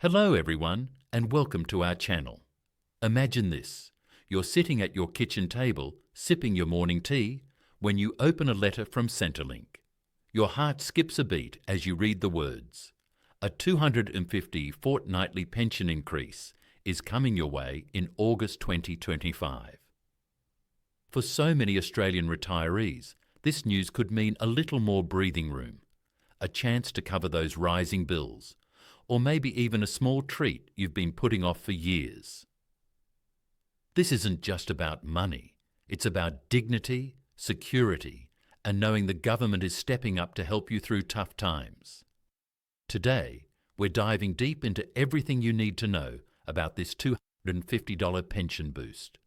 Hello everyone and welcome to our channel. Imagine this, you're sitting at your kitchen table sipping your morning tea when you open a letter from Centrelink. Your heart skips a beat as you read the words. A $250 fortnightly pension increase is coming your way in August 2025. For so many Australian retirees, this news could mean a little more breathing room, a chance to cover those rising bills, or maybe even a small treat you've been putting off for years. This isn't just about money, it's about dignity, security, and knowing the government is stepping up to help you through tough times. Today, we're diving deep into everything you need to know about this $250 pension boost.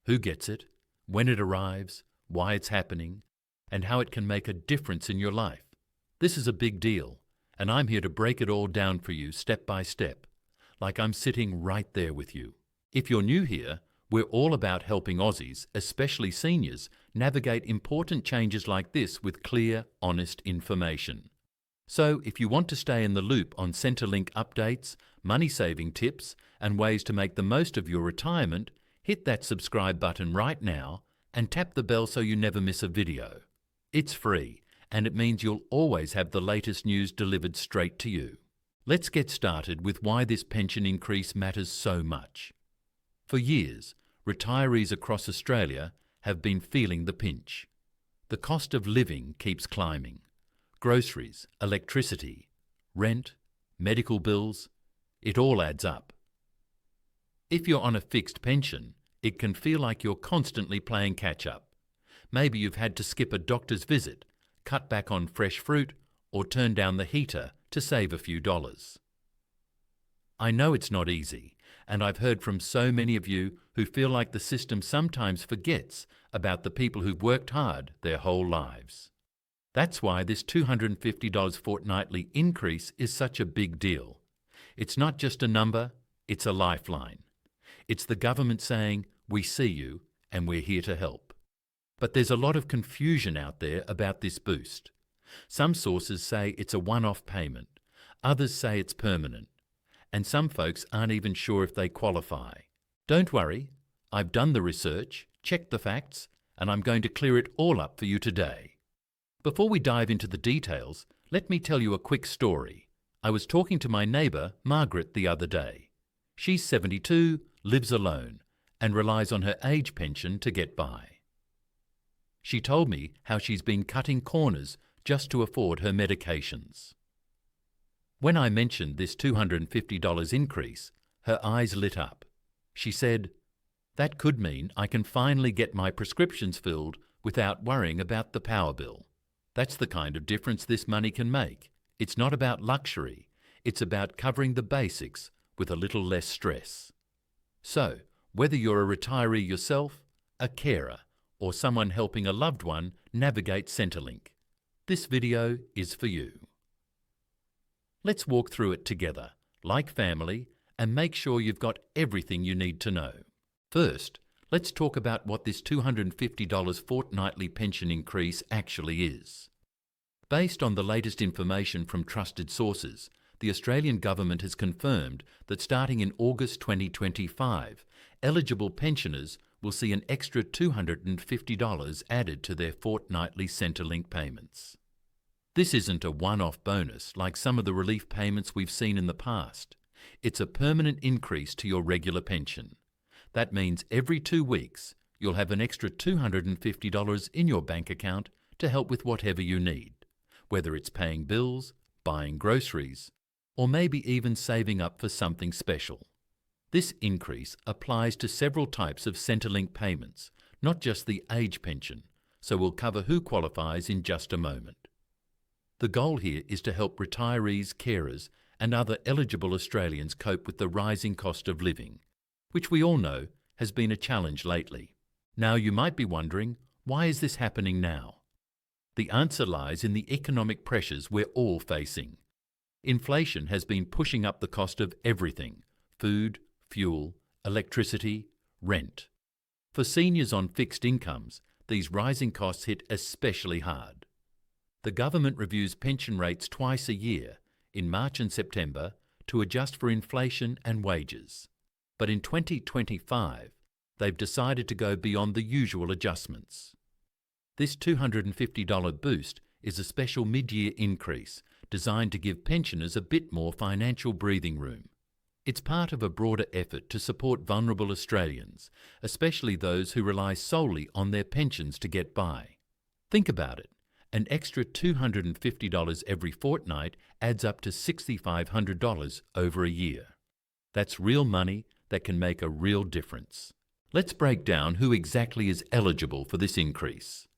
Who gets it, when it arrives, why it's happening, and how it can make a difference in your life. This is a big deal, and I'm here to break it all down for you step by step, like I'm sitting right there with you. If you're new here, we're all about helping Aussies, especially seniors, navigate important changes like this with clear, honest information. So if you want to stay in the loop on Centrelink updates, money-saving tips, and ways to make the most of your retirement, hit that subscribe button right now and tap the bell so you never miss a video. It's free, and it means you'll always have the latest news delivered straight to you. Let's get started with why this pension increase matters so much. For years, retirees across Australia have been feeling the pinch. The cost of living keeps climbing. Groceries, electricity, rent, medical bills, it all adds up. If you're on a fixed pension, it can feel like you're constantly playing catch-up. Maybe you've had to skip a doctor's visit, cut back on fresh fruit, or turn down the heater to save a few dollars. I know it's not easy, and I've heard from so many of you who feel like the system sometimes forgets about the people who've worked hard their whole lives. That's why this $250 fortnightly increase is such a big deal. It's not just a number, it's a lifeline. It's the government saying, we see you and we're here to help. But there's a lot of confusion out there about this boost. Some sources say it's a one-off payment, others say it's permanent, and some folks aren't even sure if they qualify. Don't worry, I've done the research, checked the facts, and I'm going to clear it all up for you today. Before we dive into the details, let me tell you a quick story. I was talking to my neighbour, Margaret, the other day. She's 72, lives alone, and relies on her age pension to get by. She told me how she's been cutting corners just to afford her medications. When I mentioned this $250 increase, her eyes lit up. She said, "That could mean I can finally get my prescriptions filled without worrying about the power bill." That's the kind of difference this money can make. It's not about luxury, it's about covering the basics with a little less stress. So, whether you're a retiree yourself, a carer, or someone helping a loved one navigate Centrelink, this video is for you. Let's walk through it together, like family, and make sure you've got everything you need to know. First, let's talk about what this $250 fortnightly pension increase actually is. Based on the latest information from trusted sources, the Australian government has confirmed that starting in August 2025, eligible pensioners will see an extra $250 added to their fortnightly Centrelink payments. This isn't a one-off bonus like some of the relief payments we've seen in the past. It's a permanent increase to your regular pension. That means every 2 weeks, you'll have an extra $250 in your bank account to help with whatever you need, whether it's paying bills, buying groceries, or maybe even saving up for something special. This increase applies to several types of Centrelink payments, not just the age pension, so we'll cover who qualifies in just a moment. The goal here is to help retirees, carers, and other eligible Australians cope with the rising cost of living, which we all know has been a challenge lately. Now you might be wondering, why is this happening now? The answer lies in the economic pressures we're all facing. Inflation has been pushing up the cost of everything: food, fuel, electricity, rent. For seniors on fixed incomes, these rising costs hit especially hard. The government reviews pension rates twice a year, in March and September, to adjust for inflation and wages. But in 2025, they've decided to go beyond the usual adjustments. This $250 boost is a special mid-year increase designed to give pensioners a bit more financial breathing room. It's part of a broader effort to support vulnerable Australians, especially those who rely solely on their pensions to get by. Think about it. An extra $250 every fortnight adds up to $6,500 over a year. That's real money that can make a real difference. Let's break down who exactly is eligible for this increase.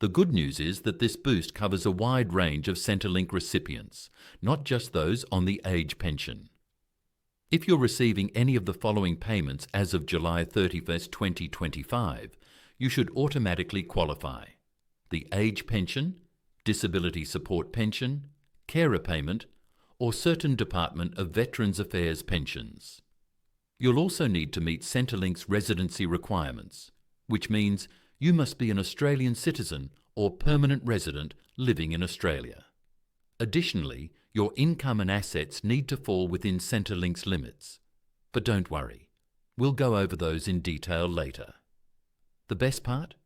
The good news is that this boost covers a wide range of Centrelink recipients, not just those on the age pension. If you're receiving any of the following payments as of July 31st, 2025, you should automatically qualify: the age pension, disability support pension, carer payment, or certain Department of Veterans Affairs pensions. You'll also need to meet Centrelink's residency requirements, which means you must be an Australian citizen or permanent resident living in Australia. Additionally, your income and assets need to fall within Centrelink's limits. But don't worry, we'll go over those in detail later. The best part?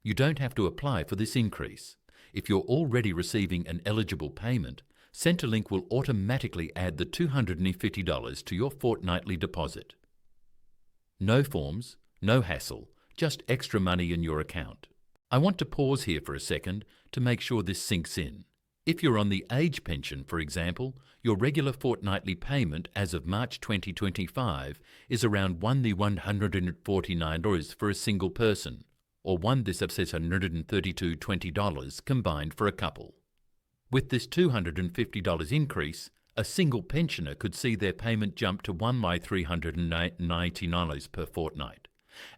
You don't have to apply for this increase. If you're already receiving an eligible payment, Centrelink will automatically add the $250 to your fortnightly deposit. No forms, no hassle, just extra money in your account. I want to pause here for a second to make sure this sinks in. If you're on the age pension, for example, your regular fortnightly payment as of March 2025 is around $1,149 for a single person, or $1,632.20 combined for a couple. With this $250 increase, a single pensioner could see their payment jump to $1,390 per fortnight,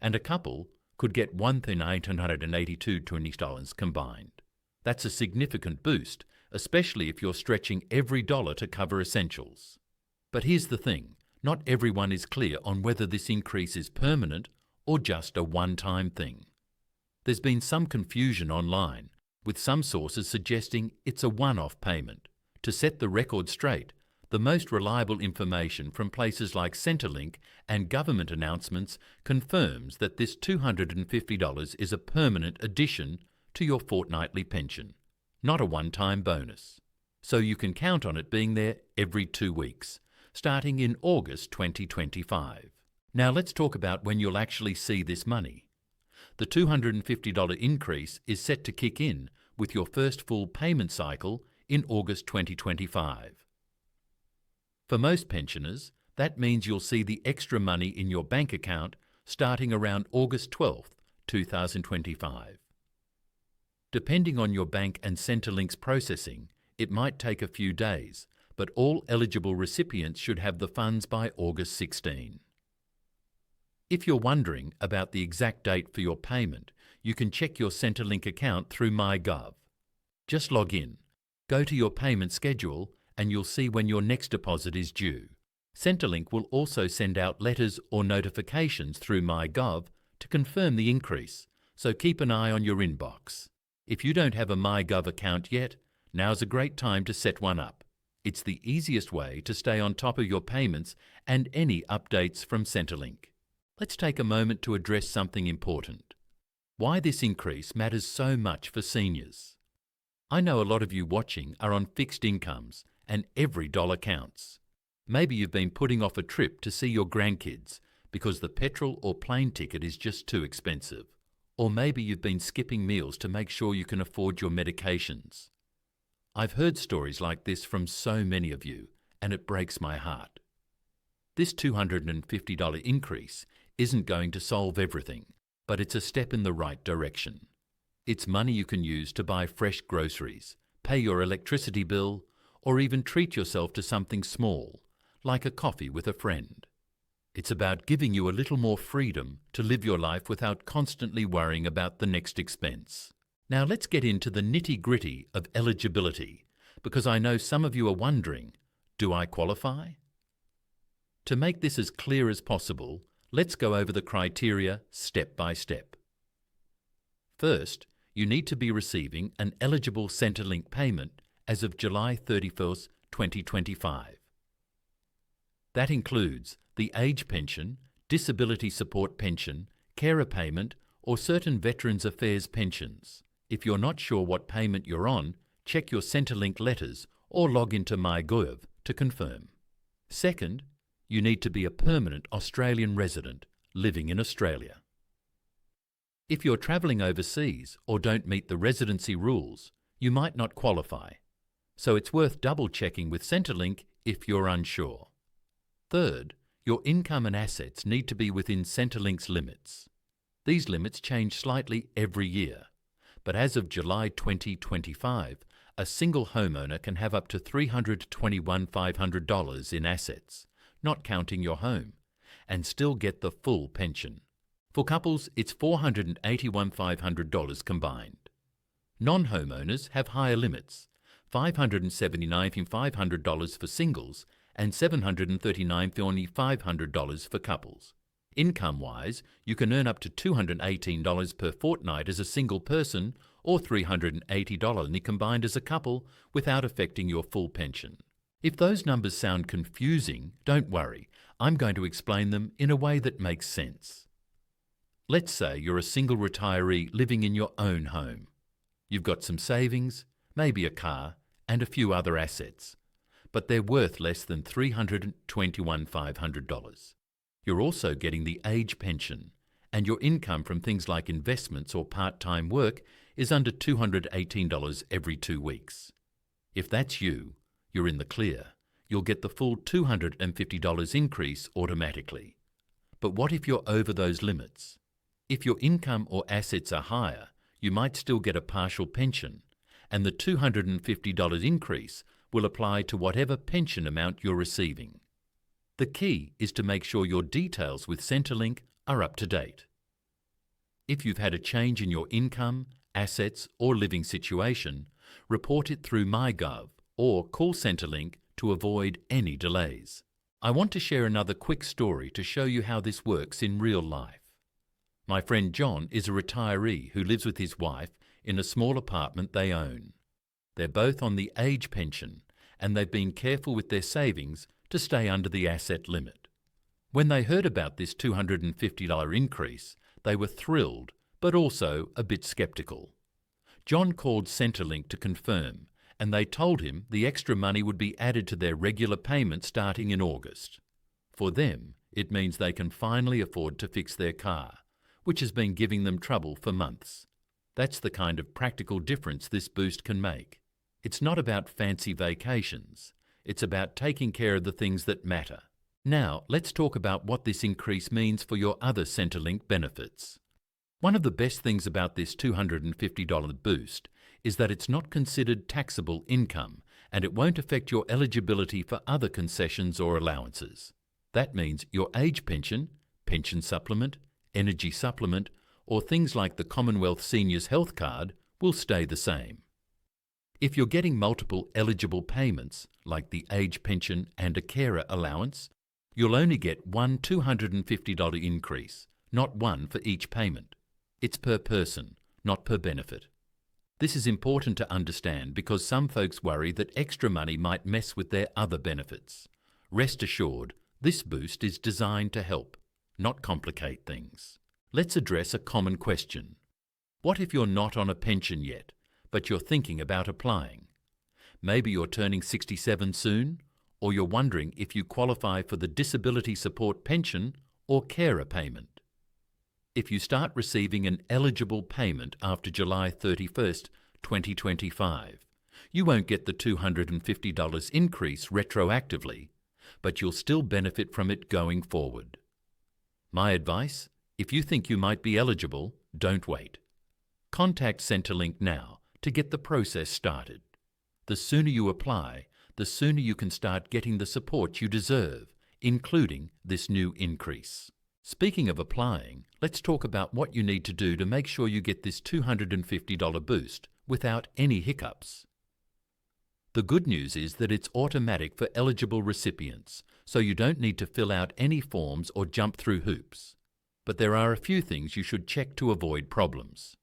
and a couple could get $1,882.20 combined. That's a significant boost, especially if you're stretching every dollar to cover essentials. But here's the thing, not everyone is clear on whether this increase is permanent or just a one-time thing. There's been some confusion online, with some sources suggesting it's a one-off payment. To set the record straight, the most reliable information from places like Centrelink and government announcements confirms that this $250 is a permanent addition to your fortnightly pension, not a one-time bonus. So you can count on it being there every 2 weeks, starting in August 2025. Now let's talk about when you'll actually see this money. The $250 increase is set to kick in with your first full payment cycle in August 2025. For most pensioners, that means you'll see the extra money in your bank account starting around August 12th, 2025. Depending on your bank and Centrelink's processing, it might take a few days, but all eligible recipients should have the funds by August 16. If you're wondering about the exact date for your payment, you can check your Centrelink account through MyGov. Just log in, go to your payment schedule, and you'll see when your next deposit is due. Centrelink will also send out letters or notifications through MyGov to confirm the increase, so keep an eye on your inbox. If you don't have a MyGov account yet, now's a great time to set one up. It's the easiest way to stay on top of your payments and any updates from Centrelink. Let's take a moment to address something important. Why this increase matters so much for seniors. I know a lot of you watching are on fixed incomes and every dollar counts. Maybe you've been putting off a trip to see your grandkids because the petrol or plane ticket is just too expensive. Or maybe you've been skipping meals to make sure you can afford your medications. I've heard stories like this from so many of you, and it breaks my heart. This $250 increase isn't going to solve everything, but it's a step in the right direction. It's money you can use to buy fresh groceries, pay your electricity bill, or even treat yourself to something small, like a coffee with a friend. It's about giving you a little more freedom to live your life without constantly worrying about the next expense. Now let's get into the nitty-gritty of eligibility, because I know some of you are wondering, do I qualify? To make this as clear as possible, let's go over the criteria step by step. First, you need to be receiving an eligible Centrelink payment as of July 31st, 2025. That includes the age pension, disability support pension, carer payment, or certain Veterans Affairs pensions. If you're not sure what payment you're on, check your Centrelink letters or log into MyGov to confirm. Second, you need to be a permanent Australian resident living in Australia. If you're travelling overseas or don't meet the residency rules, you might not qualify. So it's worth double-checking with Centrelink if you're unsure. Third, your income and assets need to be within Centrelink's limits. These limits change slightly every year, but as of July 2025, a single homeowner can have up to $321,500 in assets, not counting your home, and still get the full pension. For couples, it's $481,500 combined. Non-homeowners have higher limits, $579,500 for singles and $739,500 for couples. Income-wise, you can earn up to $218 per fortnight as a single person or $380 combined as a couple without affecting your full pension. If those numbers sound confusing, don't worry. I'm going to explain them in a way that makes sense. Let's say you're a single retiree living in your own home. You've got some savings, maybe a car, and a few other assets, but they're worth less than $321,500. You're also getting the age pension, and your income from things like investments or part-time work is under $218 every 2 weeks. If that's you, you're in the clear. You'll get the full $250 increase automatically. But what if you're over those limits? If your income or assets are higher, you might still get a partial pension, and the $250 increase will apply to whatever pension amount you're receiving. The key is to make sure your details with Centrelink are up to date. If you've had a change in your income, assets or living situation, report it through MyGov or call Centrelink to avoid any delays. I want to share another quick story to show you how this works in real life. My friend John is a retiree who lives with his wife in a small apartment they own. They're both on the age pension and they've been careful with their savings to stay under the asset limit. When they heard about this $250 increase, they were thrilled, but also a bit sceptical. John called Centrelink to confirm, and they told him the extra money would be added to their regular payment starting in August. For them, it means they can finally afford to fix their car, which has been giving them trouble for months. That's the kind of practical difference this boost can make. It's not about fancy vacations. It's about taking care of the things that matter. Now, let's talk about what this increase means for your other Centrelink benefits. One of the best things about this $250 boost is that it's not considered taxable income and it won't affect your eligibility for other concessions or allowances. That means your age pension, pension supplement, energy supplement, or things like the Commonwealth Seniors Health Card will stay the same. If you're getting multiple eligible payments, like the age pension and a carer allowance, you'll only get one $250 increase, not one for each payment. It's per person, not per benefit. This is important to understand because some folks worry that extra money might mess with their other benefits. Rest assured, this boost is designed to help, not complicate things. Let's address a common question. What if you're not on a pension yet, but you're thinking about applying? Maybe you're turning 67 soon, or you're wondering if you qualify for the disability support pension or carer payment. If you start receiving an eligible payment after July 31st, 2025, you won't get the $250 increase retroactively, but you'll still benefit from it going forward. My advice? If you think you might be eligible, don't wait. Contact Centrelink now to get the process started. The sooner you apply, the sooner you can start getting the support you deserve, including this new increase. Speaking of applying, let's talk about what you need to do to make sure you get this $250 boost without any hiccups. The good news is that it's automatic for eligible recipients, so you don't need to fill out any forms or jump through hoops. But there are a few things you should check to avoid problems.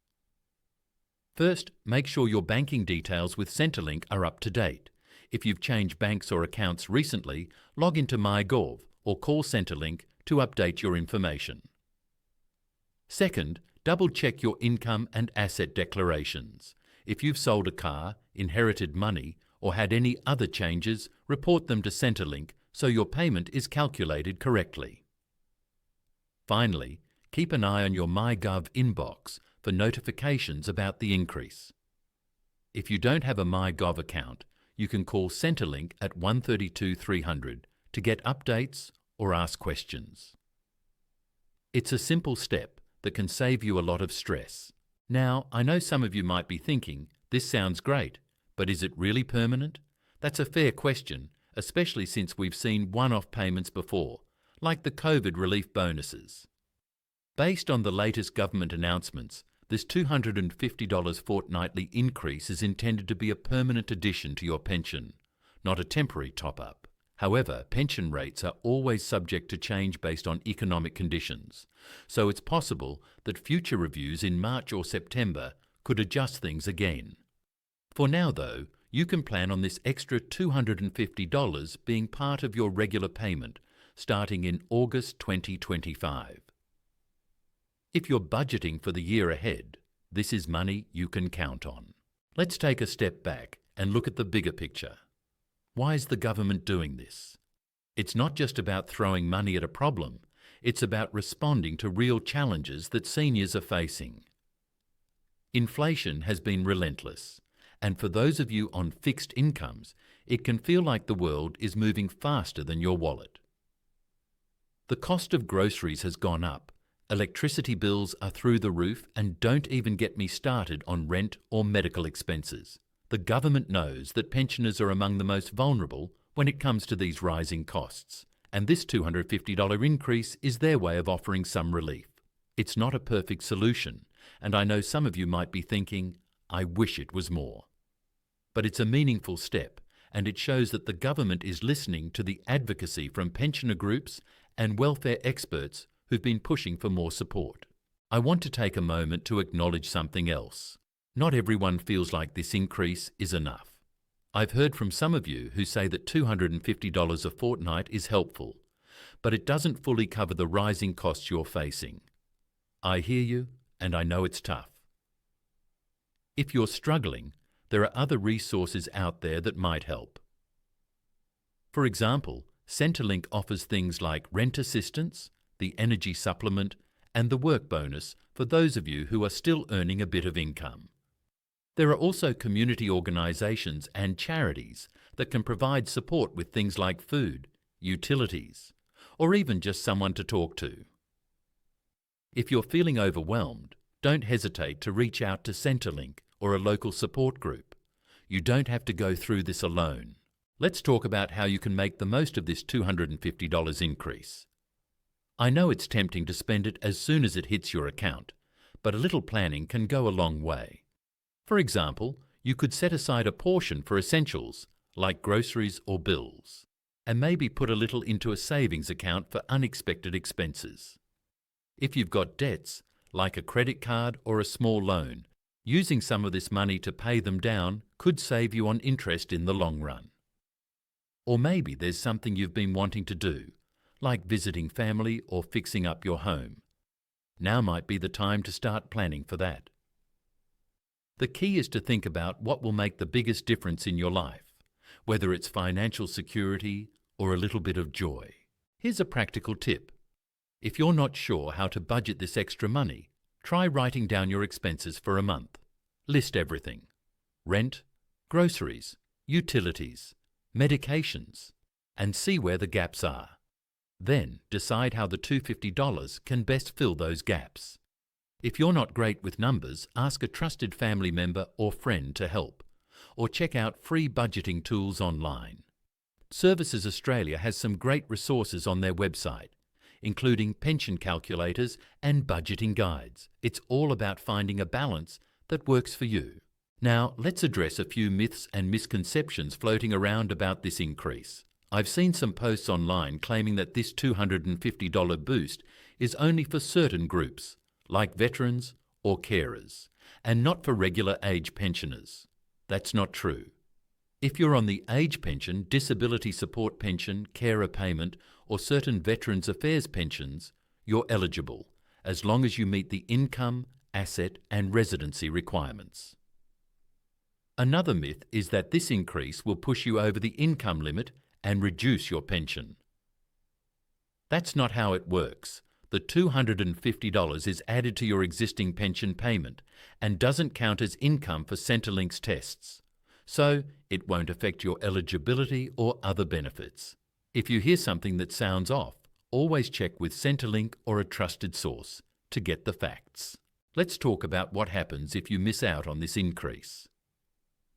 First, make sure your banking details with Centrelink are up to date. If you've changed banks or accounts recently, log into MyGov or call Centrelink to update your information. Second, double-check your income and asset declarations. If you've sold a car, inherited money, or had any other changes, report them to Centrelink so your payment is calculated correctly. Finally, keep an eye on your MyGov inbox for notifications about the increase. If you don't have a MyGov account, you can call Centrelink at 132 300 to get updates or ask questions. It's a simple step that can save you a lot of stress. Now, I know some of you might be thinking, this sounds great, but is it really permanent? That's a fair question, especially since we've seen one-off payments before, like the COVID relief bonuses. Based on the latest government announcements, this $250 fortnightly increase is intended to be a permanent addition to your pension, not a temporary top-up. However, pension rates are always subject to change based on economic conditions, so it's possible that future reviews in March or September could adjust things again. For now, though, you can plan on this extra $250 being part of your regular payment starting in August 2025. If you're budgeting for the year ahead, this is money you can count on. Let's take a step back and look at the bigger picture. Why is the government doing this? It's not just about throwing money at a problem, it's about responding to real challenges that seniors are facing. Inflation has been relentless, and for those of you on fixed incomes, it can feel like the world is moving faster than your wallet. The cost of groceries has gone up, electricity bills are through the roof, and don't even get me started on rent or medical expenses. The government knows that pensioners are among the most vulnerable when it comes to these rising costs, and this $250 increase is their way of offering some relief. It's not a perfect solution, and I know some of you might be thinking, I wish it was more. But it's a meaningful step, and it shows that the government is listening to the advocacy from pensioner groups and welfare experts who've been pushing for more support. I want to take a moment to acknowledge something else. Not everyone feels like this increase is enough. I've heard from some of you who say that $250 a fortnight is helpful, but it doesn't fully cover the rising costs you're facing. I hear you, and I know it's tough. If you're struggling, there are other resources out there that might help. For example, Centrelink offers things like rent assistance, the energy supplement, and the work bonus for those of you who are still earning a bit of income. There are also community organisations and charities that can provide support with things like food, utilities, or even just someone to talk to. If you're feeling overwhelmed, don't hesitate to reach out to Centrelink or a local support group. You don't have to go through this alone. Let's talk about how you can make the most of this $250 increase. I know it's tempting to spend it as soon as it hits your account, but a little planning can go a long way. For example, you could set aside a portion for essentials, like groceries or bills, and maybe put a little into a savings account for unexpected expenses. If you've got debts, like a credit card or a small loan, using some of this money to pay them down could save you on interest in the long run. Or maybe there's something you've been wanting to do, like visiting family or fixing up your home. Now might be the time to start planning for that. The key is to think about what will make the biggest difference in your life, whether it's financial security or a little bit of joy. Here's a practical tip. If you're not sure how to budget this extra money, try writing down your expenses for a month. List everything: rent, groceries, utilities, medications, and see where the gaps are. Then decide how the $250 can best fill those gaps. If you're not great with numbers, ask a trusted family member or friend to help, or check out free budgeting tools online. Services Australia has some great resources on their website, including pension calculators and budgeting guides. It's all about finding a balance that works for you. Now, let's address a few myths and misconceptions floating around about this increase. I've seen some posts online claiming that this $250 boost is only for certain groups, like veterans or carers, and not for regular age pensioners. That's not true. If you're on the age pension, disability support pension, carer payment, or certain Veterans Affairs pensions, you're eligible, as long as you meet the income, asset, and residency requirements. Another myth is that this increase will push you over the income limit and reduce your pension. That's not how it works. The $250 is added to your existing pension payment and doesn't count as income for Centrelink's tests, so it won't affect your eligibility or other benefits. If you hear something that sounds off, always check with Centrelink or a trusted source to get the facts. Let's talk about what happens if you miss out on this increase.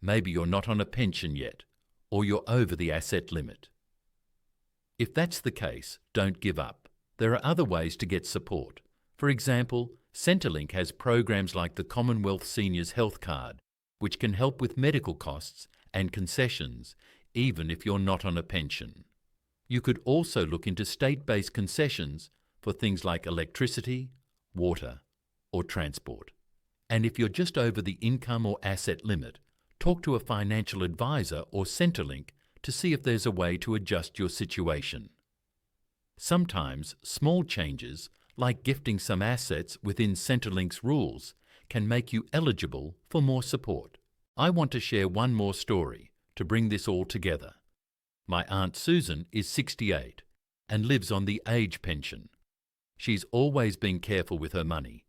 Maybe you're not on a pension yet, or you're over the asset limit. If that's the case, don't give up. There are other ways to get support. For example, Centrelink has programs like the Commonwealth Seniors Health Card, which can help with medical costs and concessions, even if you're not on a pension. You could also look into state-based concessions for things like electricity, water, or transport. And if you're just over the income or asset limit, talk to a financial advisor or Centrelink to see if there's a way to adjust your situation. Sometimes small changes, like gifting some assets within Centrelink's rules, can make you eligible for more support. I want to share one more story to bring this all together. My Aunt Susan is 68 and lives on the age pension. She's always been careful with her money,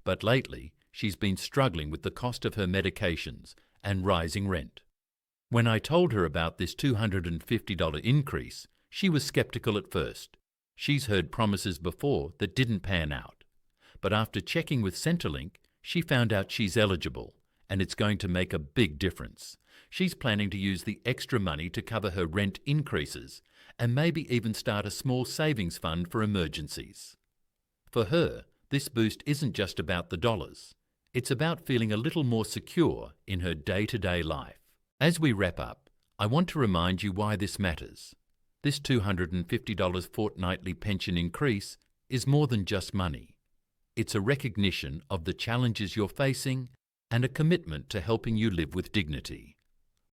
but lately she's been struggling with the cost of her medications and rising rent. When I told her about this $250 increase, she was skeptical at first. She's heard promises before that didn't pan out. But after checking with Centrelink, she found out she's eligible, and it's going to make a big difference. She's planning to use the extra money to cover her rent increases and maybe even start a small savings fund for emergencies. For her, this boost isn't just about the dollars. It's about feeling a little more secure in her day-to-day life. As we wrap up, I want to remind you why this matters. This $250 fortnightly pension increase is more than just money. It's a recognition of the challenges you're facing and a commitment to helping you live with dignity.